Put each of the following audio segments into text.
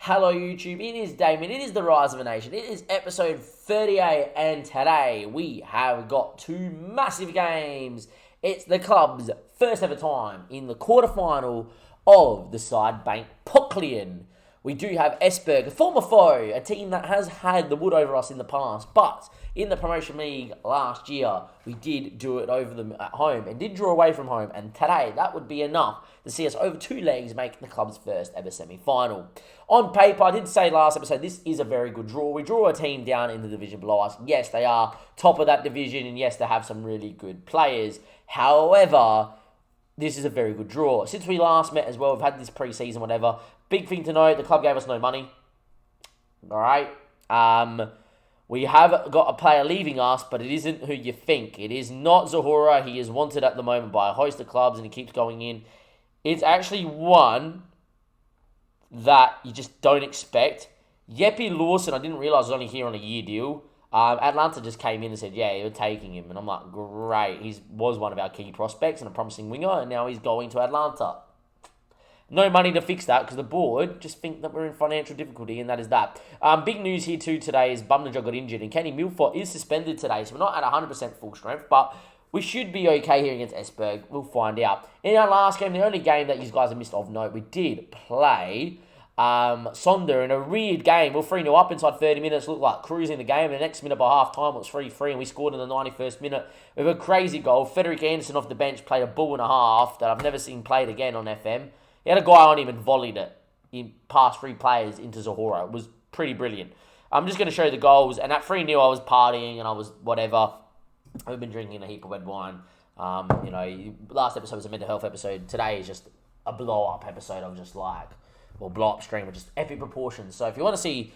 Hello YouTube, it is Damien, it is the Rise of a Nation, it is episode 38 and today we have got two massive games. It's the club's first ever time in the quarterfinal of the Sidebank Poklian. We do have Esbjerg, a former foe, a team that has had the wood over us in the past, but in the Promotion League last year, we did do it over them at home and did draw away from home, and today that would be enough to see us over two legs make the club's first ever semi-final. On paper, I did say last episode, this is a very good draw. We draw a team down in the division below us. Yes, they are top of that division, and yes, they have some really good players. However, this is a very good draw. Since we last met as well, we've had this pre-season, whatever. Big thing to note, the club gave us no money. All right. We have got a player leaving us, but it isn't who you think. It is not Zahora. He is wanted at the moment by a host of clubs, and he keeps going in. It's actually one that you just don't expect. Jeppe Lawson, I didn't realise was only here on a year deal. Atlanta just came in and said, yeah, you're taking him. And I'm like, great. He was one of our key prospects and a promising winger, and now he's going to Atlanta. No money to fix that because the board just think that we're in financial difficulty, and that is that. Big news here too today is Bumnajar got injured, and Kenny Milford is suspended today, so we're not at 100% full strength, but we should be okay here against Esbjerg. We'll find out. In our last game, the only game that you guys have missed of note, we did play Sonder in a weird game. We're 3-0 up inside 30 minutes, looked like cruising the game, and the next minute by half time it was 3-3, and we scored in the 91st minute with a crazy goal. Frederick Anderson off the bench played a ball and a half that I've never seen played again on FM. He had a guy on him and volleyed it in past three players into Zahora. It was pretty brilliant. I'm just going to show you the goals. And at 3-0, I was partying and I was whatever. I've been drinking a heap of red wine. Last episode was a mental health episode. Today is just a blow-up episode of just like, or blow-up stream of just epic proportions. So if you want to see,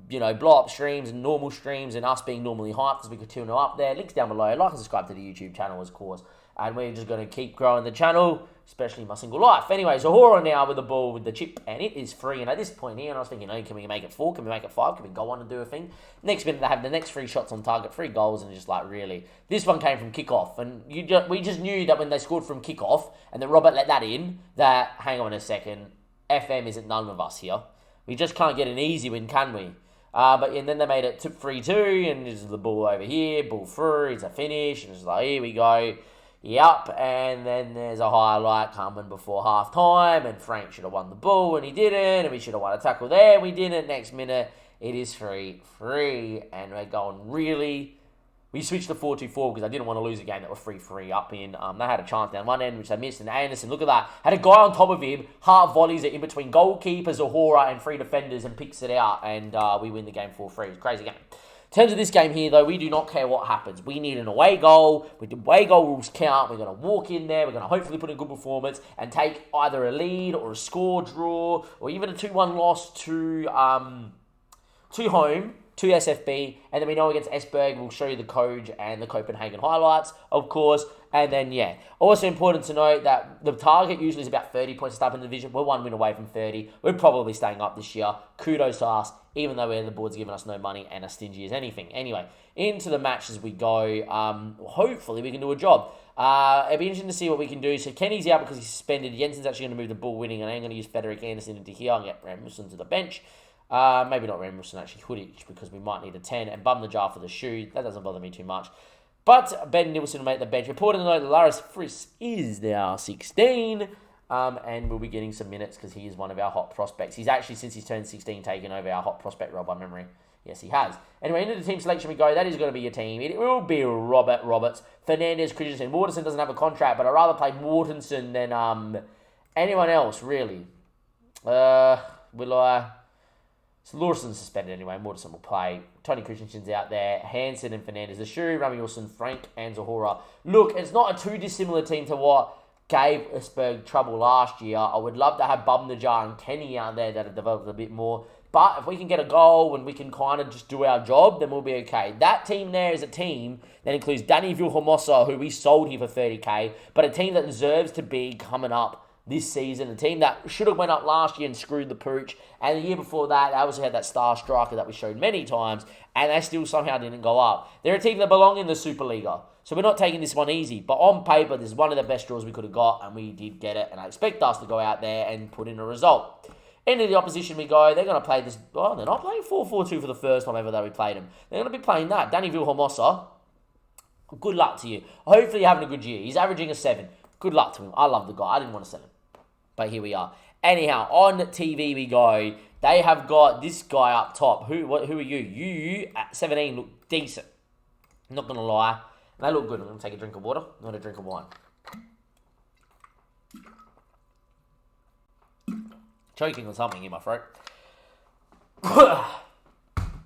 blow-up streams and normal streams and us being normally hyped as we continue up there, links down below. Like and subscribe to the YouTube channel, of course. And we're just going to keep growing the channel, especially my single life. Anyway, Zahora now with the ball, with the chip, and it is free. And at this point here, and I was thinking, can we make it 4? Can we make it 5? Can we go on and do a thing? Next minute, they have the next 3 shots on target, 3 goals, and it's just like, really? This one came from kickoff. And we just knew that when they scored from kickoff, and then Robert let that in, that, hang on a second, FM isn't none of us here. We just can't get an easy win, can we? And then they made it 3-2, and there's the ball over here, ball through, it's a finish, and it's like, here we go. Yep, and then there's a highlight coming before half time, and Frank should have won the ball, and he didn't, and we should have won a tackle there, we didn't. Next minute, it is 3-3, and we're going really. We switched to 4-2-4 because I didn't want to lose a game that were 3-3 up in. They had a chance down one end, which they missed, and Anderson, look at that, had a guy on top of him, half volleys it in between goalkeeper, Zahora, and 3 defenders, and picks it out, and we win the game 4-3. It's a crazy game. In terms of this game here, though, we do not care what happens. We need an away goal. The away goal rules count. We're going to walk in there. We're going to hopefully put in a good performance and take either a lead or a score draw or even a 2-1 loss to home, to SFB. And then we know against Esbjerg, we'll show you the Coge and the Copenhagen highlights, of course. And then, yeah, also important to note that the target usually is about 30 points to start in the division. We're 1 win away from 30. We're probably staying up this year. Kudos to us, even though the board's giving us no money and as stingy as anything. Anyway, into the match as we go. Hopefully we can do a job. It'll be interesting to see what we can do. So Kenny's out because he's suspended. Jensen's actually going to move the ball winning, and I'm going to use Frederick Anderson into here and get Rasmussen to the bench. Maybe not Rasmussen, actually Hudic, because we might need a 10, and bum the jar for the shoe. That doesn't bother me too much. But Ben Nielsen will make the bench. Reporting to note that Laris Friss is now 16, and we'll be getting some minutes because he is one of our hot prospects. He's actually, since he's turned 16, taken over our hot prospect role by memory. Yes, he has. Anyway, into the team selection we go. That is going to be your team. It will be Robert Roberts, Fernandez, Christensen. Mortensen doesn't have a contract, but I'd rather play Mortensen than anyone else, really. Will I? So Lawson's suspended anyway. Mortensen will play. Tony Christensen's out there. Hansen and Fernandez. The Shuri, Rami Wilson, Frank, and Zahora. Look, it's not a too dissimilar team to what gave Esbjerg trouble last year. I would love to have Bumnajar and Kenny out there that have developed a bit more. But if we can get a goal and we can kind of just do our job, then we'll be okay. That team there is a team that includes Danny Vilhelmosa, who we sold here for 30k, but a team that deserves to be coming up this season. A team that should have went up last year and screwed the pooch. And the year before that, they obviously had that star striker that we showed many times, and they still somehow didn't go up. They're a team that belong in the Superliga. So we're not taking this one easy. But on paper, this is one of the best draws we could have got, and we did get it. And I expect us to go out there and put in a result. Into the opposition we go. They're going to play this. Oh, they're not playing 4-4-2 for the first time ever that we played them. They're going to be playing that. Danny Vilhermosa, good luck to you. Hopefully you're having a good year. He's averaging a 7. Good luck to him. I love the guy. I didn't want to sell him. But here we are. Anyhow, on TV we go. They have got this guy up top. Who are you? You at 17 look decent. I'm not going to lie. They look good. I'm going to take a drink of water, not a drink of wine. Choking on something in my throat.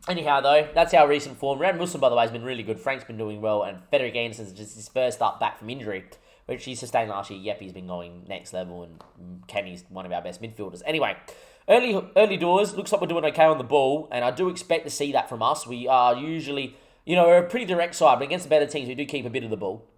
Anyhow, though, that's our recent form. Ram Wilson, by the way, has been really good. Frank's been doing well, and Frederick Anderson's just his first up back from injury, which he sustained last year. Yep, he's been going next level, and Kenny's one of our best midfielders. Anyway, early doors, looks like we're doing okay on the ball, and I do expect to see that from us. We are usually, we're a pretty direct side, but against the better teams, we do keep a bit of the ball.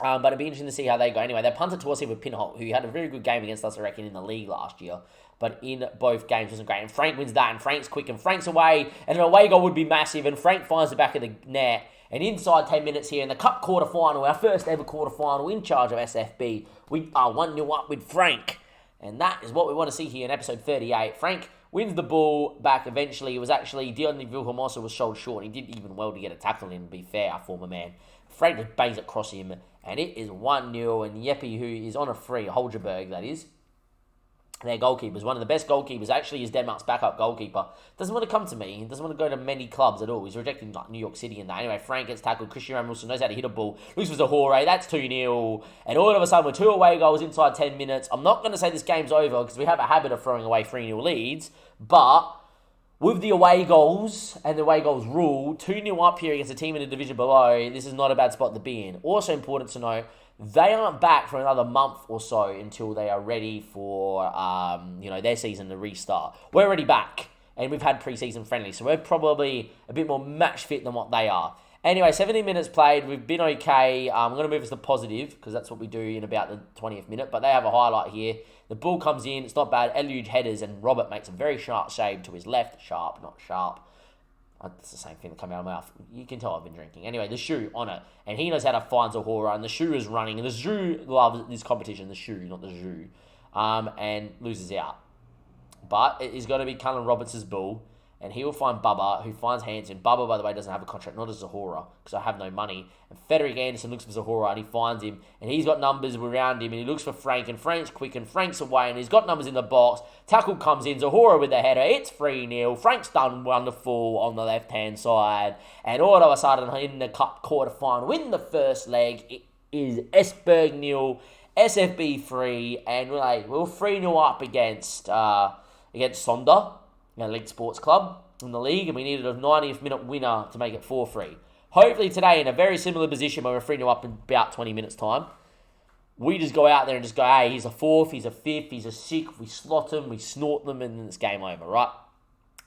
But it'd be interesting to see how they go. Anyway, they punted to us here with Pinholt, who had a very good game against us, I reckon, in the league last year. But in both games wasn't great. And Frank wins that, and Frank's quick, and Frank's away, and an away goal would be massive, and Frank finds the back of the net. And inside 10 minutes here in the Cup quarterfinal, our first ever quarterfinal in charge of SFB, we are 1-0 up with Frank. And that is what we want to see here in episode 38. Frank wins the ball back eventually. It was actually Dion Vilhermosa was shouldered short. He did even well to get a tackle in, to be fair, our former man. Frank just bangs it across him, and it is 1-0. And Yeppie, who is on a free, Holgerberg, that is, their goalkeepers, one of the best goalkeepers, actually is Denmark's backup goalkeeper. Doesn't want to come to me. He doesn't want to go to many clubs at all. He's rejecting like New York City and that. Anyway, Frank gets tackled. Christian Ramilson knows how to hit a ball. Looks for Zahore. That's 2-0. And all of a sudden, we're 2 away goals inside 10 minutes. I'm not going to say this game's over because we have a habit of throwing away 3-0 leads. But with the away goals and the away goals rule, 2-0 up here against a team in the division below, this is not a bad spot to be in. Also important to know, they aren't back for another month or so until they are ready for, their season to restart. We're already back, and we've had pre-season friendly, so we're probably a bit more match fit than what they are. Anyway, 17 minutes played. We've been okay. I'm going to move us to positive, because that's what we do in about the 20th minute, but they have a highlight here. The ball comes in. It's not bad. Eluge headers, and Robert makes a very sharp save to his left. Sharp, not sharp. It's the same thing that came out of my mouth. You can tell I've been drinking. Anyway, the shoe on it. And he knows how to find Zahora. And the shoe is running. And the shoe loves this competition. The shoe, not the zoo. And loses out. But it is going to be Cullen Roberts' ball. And he will find Bubba, who finds Hanson. Bubba, by the way, doesn't have a contract, not as Zahora, because I have no money. And Frederick Anderson looks for Zahora, and he finds him. And he's got numbers around him, and he looks for Frank. And Frank's quick, and Frank's away, and he's got numbers in the box. Tackle comes in, Zahora with the header. It's 3-0. Frank's done wonderful on the left-hand side. And all of a sudden, in the Cup quarterfinal, in the first leg, it is Esberg 0, SFB 3. And we're 3-0 up against Sonder. League Sports Club in the league, and we needed a 90th minute winner to make it 4-3. Hopefully today, in a very similar position where we're 3-0 up in about 20 minutes time, we just go out there and just go, hey, he's a 4th, he's a 5th, he's a 6th, we slot them, we snort them, and then it's game over, right?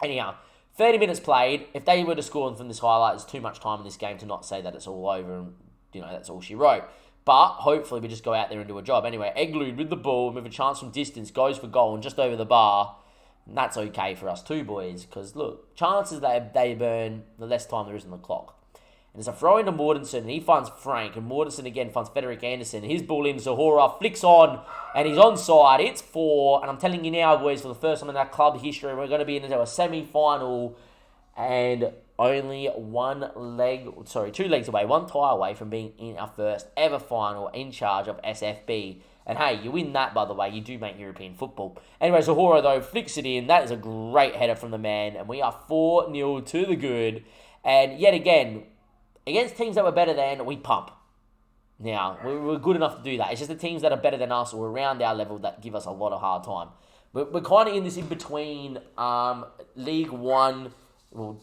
Anyhow, 30 minutes played. If they were to score from this highlight, it's too much time in this game to not say that it's all over and, that's all she wrote. But hopefully we just go out there and do a job. Anyway, Eglud with the ball, with a chance from distance, goes for goal and just over the bar. And that's okay for us too, boys, because, look, chances they burn, the less time there is on the clock. And it's a throw into Mortensen, and he finds Frank, and Mortensen again finds Frederick Anderson. His ball in, Zahora flicks on, and he's onside. It's 4, and I'm telling you now, boys, for the first time in our club history, we're going to be into a semi-final, and only 2 legs away, 1 tie away from being in our first ever final in charge of SFB. And hey, you win that, by the way, you do make European football. Anyway, Zahora, though, flicks it in. That is a great header from the man. And we are 4-0 to the good. And yet again, against teams that were better than, we pump. Now, we're good enough to do that. It's just the teams that are better than us or around our level that give us a lot of hard time. We're kind of in this in-between League 1,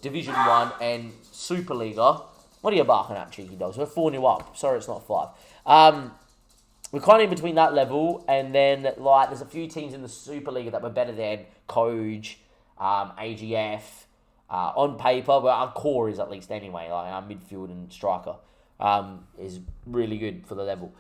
Division 1 and Superliga. What are you barking at, cheeky dogs? We're 4-0 up. Sorry, it's not 5. We're kind of in between that level, and then there's a few teams in the Superliga that were better than Coge, AGF. On paper, well, our core is at least anyway. Our midfield and striker is really good for the level.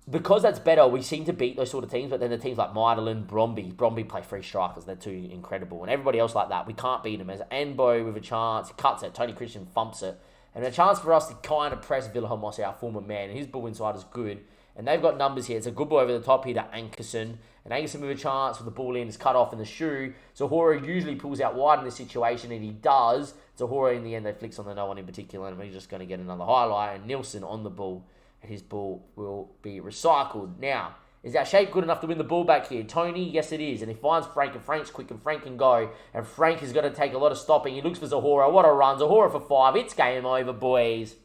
Because that's better, we seem to beat those sort of teams, but then the teams like Midland, Bromby play 3 strikers. They're too incredible. And everybody else like that, we can't beat them. As Enbo with a chance, cuts it, Tony Christian thumps it. And a chance for us to kind of press Vilhelmos, our former man. His ball inside is good. And they've got numbers here. It's a good ball over the top here to Ankerson. And Ankerson with a chance with the ball in. It's cut off in the shoe. Zahora usually pulls out wide in this situation, and he does. Zahora, in the end, they flicks on the no one in particular, and we're just going to get another highlight. And Nielsen on the ball, and his ball will be recycled. Now, is that shape good enough to win the ball back here? Tony, yes it is. And he finds Frank, and Frank's quick, and Frank can go. And Frank is going to take a lot of stopping. He looks for Zahora. What a run. Zahora for 5. It's game over, boys.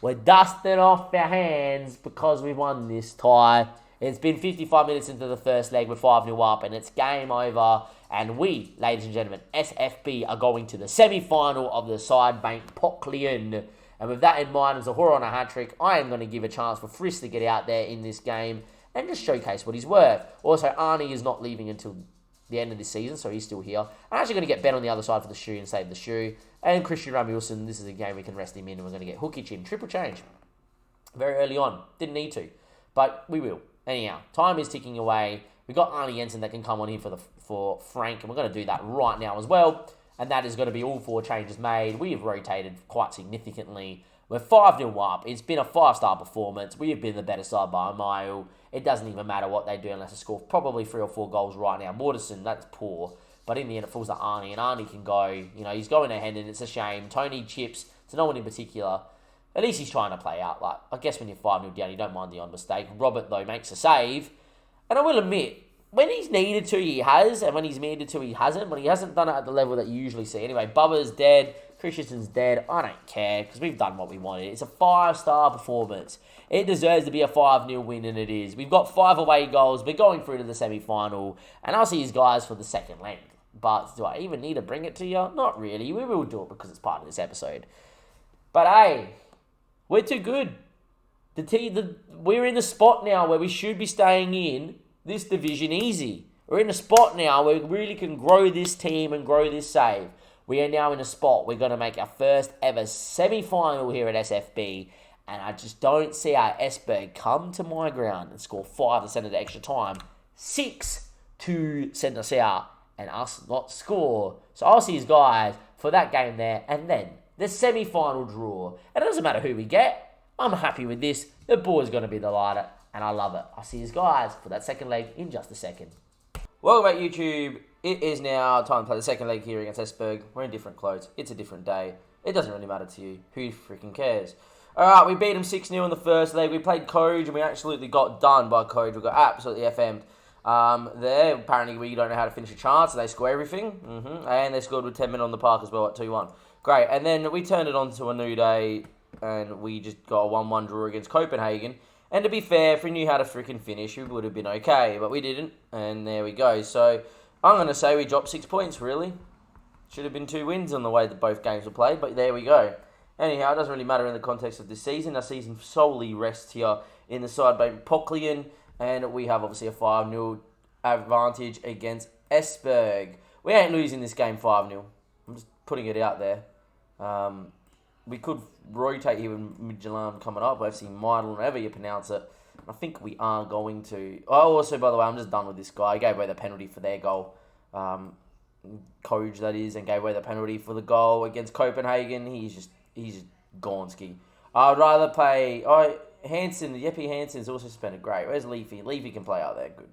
We're dusting off our hands because we won this tie. It's been 55 minutes into the first leg. We're 5-0 up, and it's game over. And we, ladies and gentlemen, SFB are going to the semi-final of the Sidebank Poclian. And with that in mind, as Zahora on a hat-trick, I am going to give a chance for Frisk to get out there in this game and just showcase what he's worth. Also, Arnie is not leaving until the end of this season, so he's still here. I'm actually going to get Ben on the other side for the shoe and save the shoe. And Christian Ramilson, this is a game we can rest him in, and we're going to get Hukic in. Triple change. Very early on. Didn't need to, but we will. Anyhow, time is ticking away. We've got Arnie Jensen that can come on here for Frank, and we're going to do that right now as well. And that is going to be all 4 changes made. We have rotated quite significantly. We're 5-0 up. It's been a 5-star performance. We have been the better side by a mile. It doesn't even matter what they do unless they score probably 3 or 4 goals right now. Mortensen, that's poor. But in the end, it falls to Arnie, and Arnie can go. You know, he's going ahead, and it's a shame. Tony chips to no one in particular. At least he's trying to play out. Like, I guess when you're 5-0 down, you don't mind the odd mistake. Robert, though, makes a save. And I will admit, when he's needed to, he has. And when he's needed to, he hasn't. But he hasn't done it at the level that you usually see. Anyway, Bubba's dead. Christensen's dead. I don't care because we've done what we wanted. It's a 5-star performance. It deserves to be a 5-0 win, and it is. We've got 5 away goals. We're going through to the semi-final. And I'll see you guys for the second leg. But do I even need to bring it to you? Not really. We will do it because it's part of this episode. But hey, we're too good. We're in the spot now where we should be staying in this division easy. We're in a spot now where we really can grow this team and grow this save. We are now in a spot. We're going to make our first ever semi-final here at SFB. And I just don't see our Esberg come to my ground and score 5 to send it to extra time. 6 to send us out and us not score. So I'll see you guys for that game there. And then the semi-final draw. And it doesn't matter who we get. I'm happy with this. The boys going to be delighted. And I love it. I'll see you guys for that second leg in just a second. Welcome back, YouTube. It is now time to play the second leg here against Esberg. We're in different clothes. It's a different day. It doesn't really matter to you. Who freaking cares? Alright, we beat them 6-0 in the first leg. We played Coge and we absolutely got done by Coge. We got absolutely FM'd. There, apparently we don't know how to finish a chance, so they score everything. And they scored with 10 minutes on the park as well at 2-1. Great. And then we turned it on to a new day and we just got a 1-1 draw against Copenhagen. And to be fair, if we knew how to freaking finish, we would have been okay. But we didn't. And there we go. So I'm going to say we dropped 6 points, really. Should have been 2 wins on the way that both games were played. But there we go. Anyhow, it doesn't really matter in the context of this season. Our season solely rests here in the Sidebank Poclian. And we have obviously a 5-0 advantage against Esberg. We ain't losing this game 5-0. I'm just putting it out there. We could rotate here with Midtjylland coming up. FC Meidel, however you pronounce it. I think we are going to. Oh, also, by the way, I'm just done with this guy. I gave away the penalty for their goal. Coge, that is, and gave away the penalty for the goal against Copenhagen. He's just Gonski. I'd rather play. Hansen, Jeppe Hansen's also suspended. Great. Where's Leafy? Leafy can play out there. Good.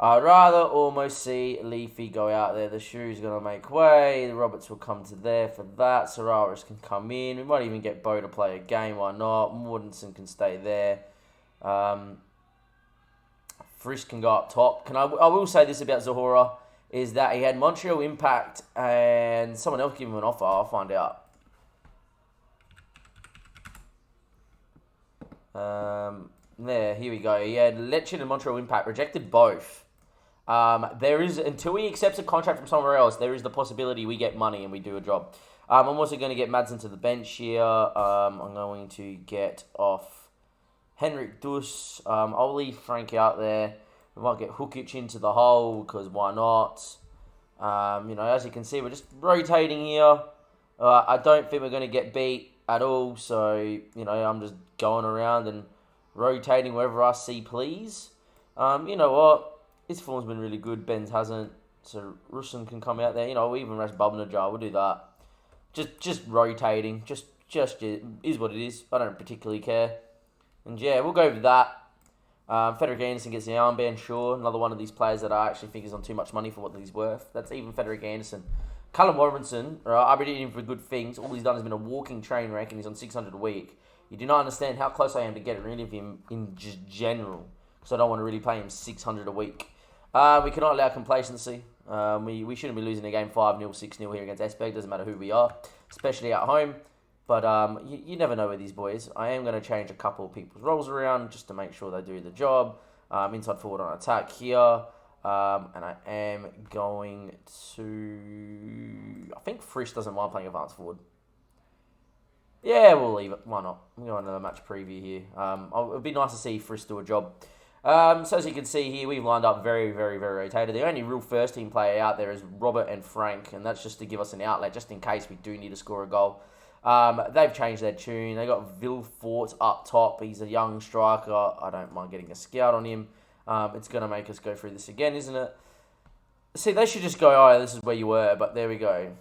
I'd rather almost see Leafy go out there. The shoe's going to make way. The Roberts will come to there for that. Sararis can come in. We might even get Bo to play a game. Why not? Mortensen can stay there. Frisk can go up top. I will say this about Zahora, is that he had Montreal Impact and someone else gave him an offer. I'll find out. Here we go. He had Lecce and Montreal Impact. Rejected both. There is, until he accepts a contract from somewhere else, there is the possibility we get money and we do a job. I'm also going to get Madsen to the bench here. I'm going to get off Henrik Dus. I'll leave Frank out there. We might get Hukic into the hole, because why not? As you can see, we're just rotating here. I don't think we're going to get beat at all. So, I'm just going around and rotating wherever I see please. You know what? His form's been really good. Ben's hasn't. So Russen can come out there. We even rest Bubner jar. We'll do that. Just rotating. Just just is what it is. I don't particularly care. And yeah, we'll go with that. Frederick Anderson gets the armband, sure. Another one of these players that I actually think is on too much money for what he's worth. That's even Frederick Anderson. Callum Robinson, right, I've been eating him for good things. All he's done has been a walking train wreck, and he's on 600 a week. You do not understand how close I am to getting rid of him in just general, because I don't want to really pay him 600 a week. We cannot allow complacency. We shouldn't be losing a game 5-0, 6-0 here against Espeg. Doesn't matter who we are, especially at home. But you never know with these boys. I am going to change a couple of people's roles around just to make sure they do the job. Inside forward on attack here. And I am going to... I think Frisch doesn't mind playing advanced forward. Yeah, we'll leave it. Why not? We'll go on another match preview here. It would be nice to see Frisch do a job. So as you can see here, we've lined up very, very, very rotated. The only real first team player out there is Robert and Frank. And that's just to give us an outlet, just in case we do need to score a goal. They've changed their tune. They got Villefort up top. He's a young striker. I don't mind getting a scout on him. It's going to make us go through this again, isn't it? See, they should just go, oh, this is where you were, but there we go.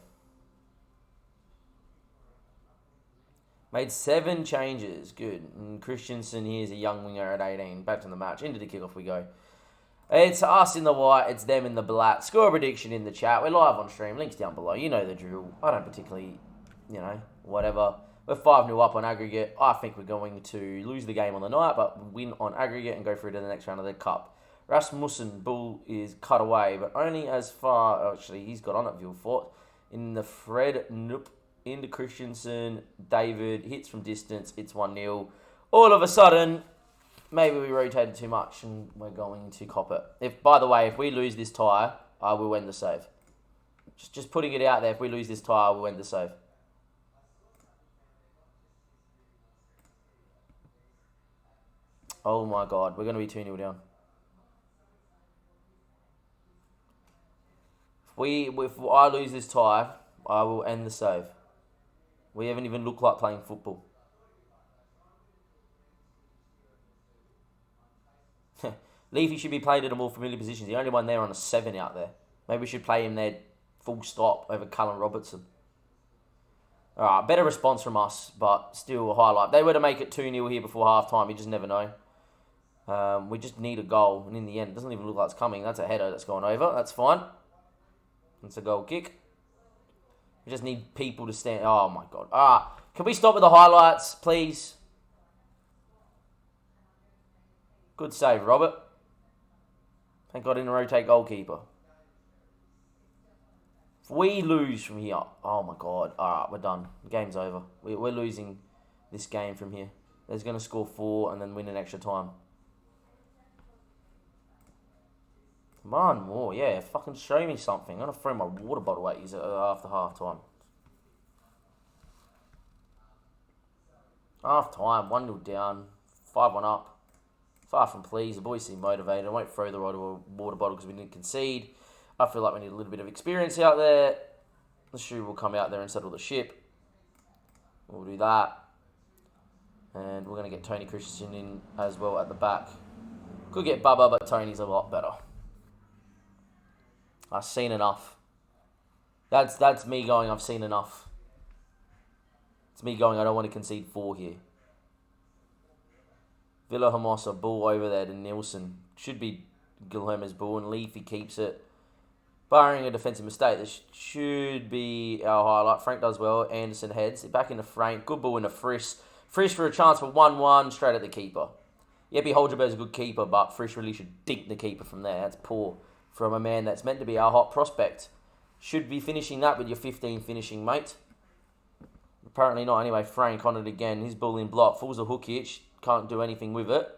Made 7 changes. Good. And Christensen here's a young winger at 18. Back to the match. Into the kickoff we go. It's us in the white. It's them in the black. Score prediction in the chat. We're live on stream. Links down below. You know the drill. I don't particularly, whatever. We're 5-0 up on aggregate. I think we're going to lose the game on the night, but win on aggregate and go through to the next round of the cup. Rasmussen Bull is cut away, but only as far... Actually, he's got on at Villefort. In the Fred, nope. Into Christensen. David hits from distance. It's 1-0. All of a sudden, maybe we rotated too much and we're going to cop it. By the way, if we lose this tie, I will end the save. Just putting it out there. If we lose this tie, I will end the save. Oh my god, we're going to be 2-0 down. If I lose this tie, I will end the save. We haven't even looked like playing football. Leafy should be played at a more familiar position. The only one there on a 7 out there. Maybe we should play him there full stop over Callum Robertson. Alright, better response from us, but still a highlight. They were to make it 2-0 here before half-time. You just never know. We just need a goal, and in the end, it doesn't even look like it's coming. That's a header that's gone over. That's fine. It's a goal kick. We just need people to stand... Oh, my God. Can we stop with the highlights, please? Good save, Robert. Thank God didn't rotate goalkeeper. If we lose from here... Oh, my God. All right, we're done. Game's over. We're losing this game from here. They're going to score 4 and then win an extra time. Come on, more. Yeah, fucking show me something. I'm going to throw my water bottle at you after half-time. Half-time, 1-0 down, 5-1 up. Far from pleased. The boys seem motivated. I won't throw the water bottle because we didn't concede. I feel like we need a little bit of experience out there. The shoe will come out there and settle the ship. We'll do that. And we're going to get Tony Christensen in as well at the back. Could get Bubba, but Tony's a lot better. I've seen enough. That's me going, I've seen enough. It's me going, I don't want to concede 4 here. Villa Hermosa, ball over there to Nielsen. Should be Guilherme's ball, and Leafy keeps it. Barring a defensive mistake, this should be our highlight. Frank does well. Anderson heads. Back into Frank. Good ball into Frisch. Frisch for a chance for 1-1, straight at the keeper. Yepi Holgerberg's a good keeper, but Frisch really should dink the keeper from there. That's poor from a man that's meant to be our hot prospect. Should be finishing that with your 15 finishing, mate. Apparently not. Anyway, Frank on it again. His ball in block. Falls a hook hitch. Can't do anything with it.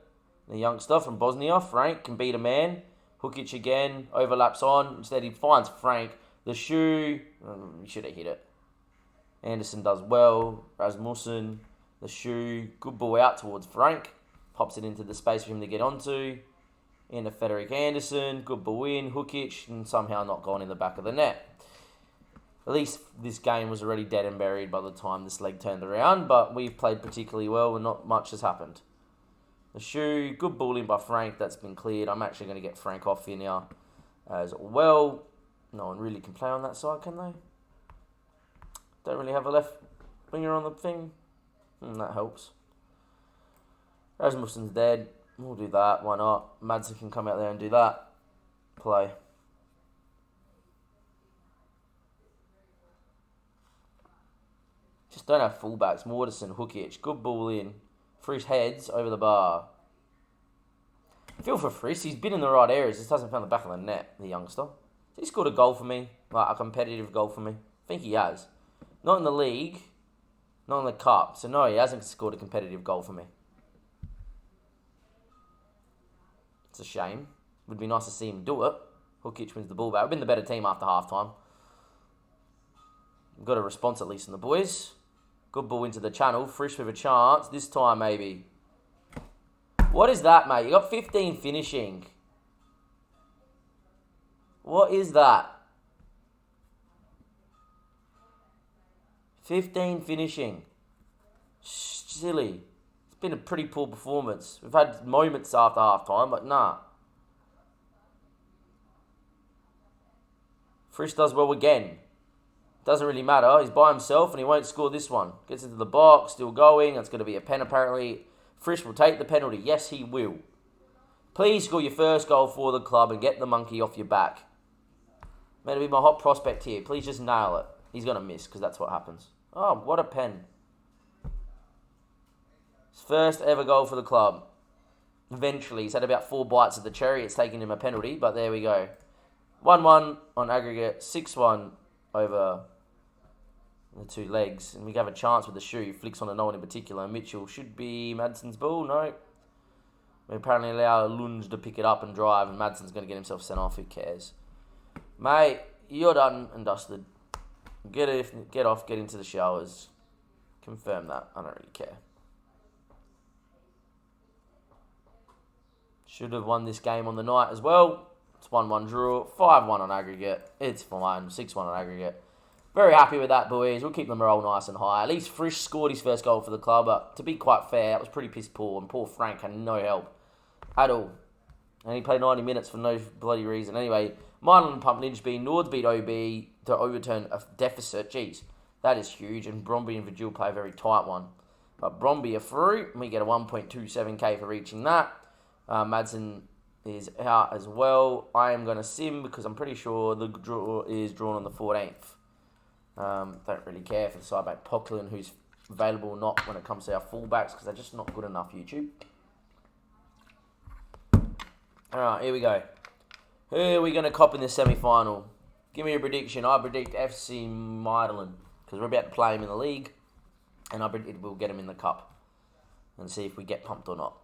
The youngster from Bosnia. Frank can beat a man. Hook hitch again. Overlaps on. Instead he finds Frank. The shoe. He should have hit it. Anderson does well. Rasmussen. The shoe. Good ball out towards Frank. Pops it into the space for him to get onto. Into Frederick Anderson. Good ball in. Hook hitch. And somehow not gone in the back of the net. At least this game was already dead and buried by the time this leg turned around. But we've played particularly well and not much has happened. The shoe. Good ball in by Frank. That's been cleared. I'm actually going to get Frank off here now as well. No one really can play on that side, can they? Don't really have a left winger on the thing. That helps. Rasmussen's dead. We'll do that. Why not? Madsen can come out there and do that. Play. Just don't have fullbacks. Mortensen, Hukic. Good ball in. Frisch heads over the bar. I feel for Frisch. He's been in the right areas. Just hasn't found the back of the net, the youngster. He scored a goal for me. Like a competitive goal for me. I think he has. Not in the league. Not in the cup. So no, he hasn't scored a competitive goal for me. It's a shame. Would be nice to see him do it. Hukic wins the ball back. We've been the better team after half-time. We've got a response at least from the boys. Good ball into the channel. Frisch with a chance. This time, maybe. What is that, mate? You got 15 finishing. What is that? 15 finishing. Silly. It's been a pretty poor performance. We've had moments after half-time, but nah. Frisch does well again. Doesn't really matter. He's by himself and he won't score this one. Gets into the box, still going. It's going to be a pen apparently. Frisch will take the penalty. Yes, he will. Please score your first goal for the club and get the monkey off your back. Meant to be my hot prospect here. Please just nail it. He's going to miss because that's what happens. Oh, what a pen. His first ever goal for the club. Eventually, he's had about 4 bites of the cherry. It's taken him a penalty, but there we go. 1-1 on aggregate. 6-1 over the 2 legs. And we have a chance with the shoe. Flicks on to no one in particular. Mitchell should be Madsen's ball. No. We apparently allow Lunge to pick it up and drive, and Madsen's going to get himself sent off. Who cares? Mate, you're done and dusted. Get off, get into the showers. Confirm that. I don't really care. Should have won this game on the night as well. It's 1-1 draw. 5-1 on aggregate. It's fine. 6-1 on aggregate. Very happy with that, boys. We'll keep the morale nice and high. At least Frisch scored his first goal for the club. But to be quite fair, that was pretty piss poor. And poor Frank had no help at all. And he played 90 minutes for no bloody reason. Anyway, Milan pumped Linchby. Nords beat OB to overturn a deficit. Jeez, that is huge. And Bromby and Vigil play a very tight one. But Bromby are through. We get a 1.27k for reaching that. Madsen is out as well. I am going to sim because I'm pretty sure the draw is drawn on the 14th. Don't really care for the side back Pocklin, who's available or not when it comes to our fullbacks because they're just not good enough, YouTube. Alright, here we go. Who are we going to cop in this semi-final? Give me a prediction. I predict Fm21 because we're about to play him in the league and I predict we'll get him in the cup and see if we get pumped or not.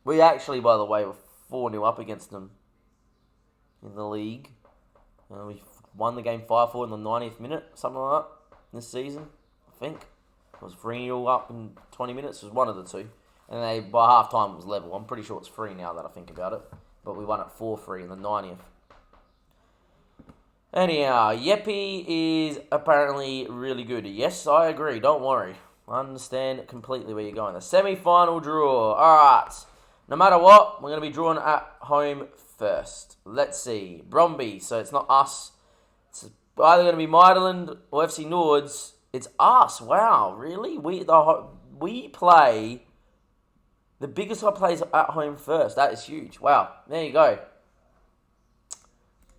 We actually, by the way, were 4-0 up against them in the league. We won the game 5-4 in the 90th minute, something like that, this season, I think. It was 3-0 up in 20 minutes. It was one of the two. And they, by half-time, it was level. I'm pretty sure it's 3 now that I think about it. But we won it 4-3 in the 90th. Anyhow, Yeppy is apparently really good. Yes, I agree. Don't worry. I understand completely where you're going. The semi-final draw. All right. No matter what, we're going to be drawn at home first. Let's see. Bromby. So it's not us. It's either going to be Midland or FC Nords. It's us. Wow. Really? We play the biggest side plays at home first. That is huge. Wow. There you go.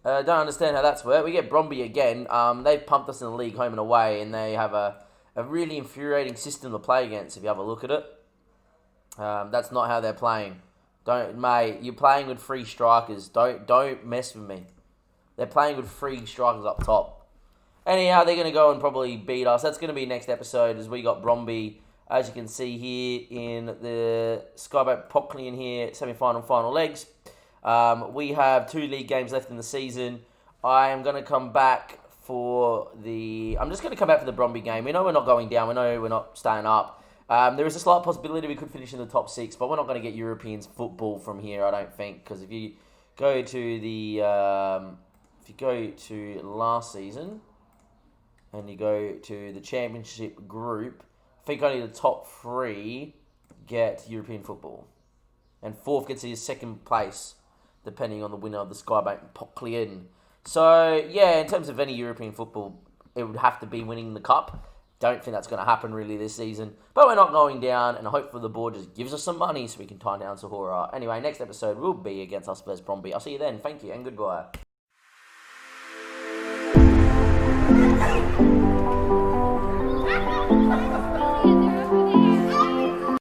Don't understand how that's worked. We get Bromby again. They've pumped us in the league home and away, and they have a really infuriating system to play against if you have a look at it. That's not how they're playing. Mate, you're playing with 3 strikers. Don't mess with me. They're playing with 3 strikers up top. Anyhow, they're going to go and probably beat us. That's going to be next episode as we got Bromby, as you can see here in the Skyboat Pocklin here, semi-final and final legs. We have 2 league games left in the season. I am going to come back for the... I'm just going to come back for the Bromby game. We know we're not going down. We know we're not staying up. There is a slight possibility we could finish in the top 6, but we're not going to get European football from here, I don't think, because if you go to the last season and you go to the championship group, I think only the top 3 get European football, and 4th gets his 2nd place, depending on the winner of the Skybank Pocklin. So yeah, in terms of any European football, it would have to be winning the cup. Don't think that's going to happen really this season. But we're not going down, and hopefully the board just gives us some money so we can tie down Sahura. Anyway, next episode will be against us versus Bromby. I'll see you then. Thank you, and goodbye.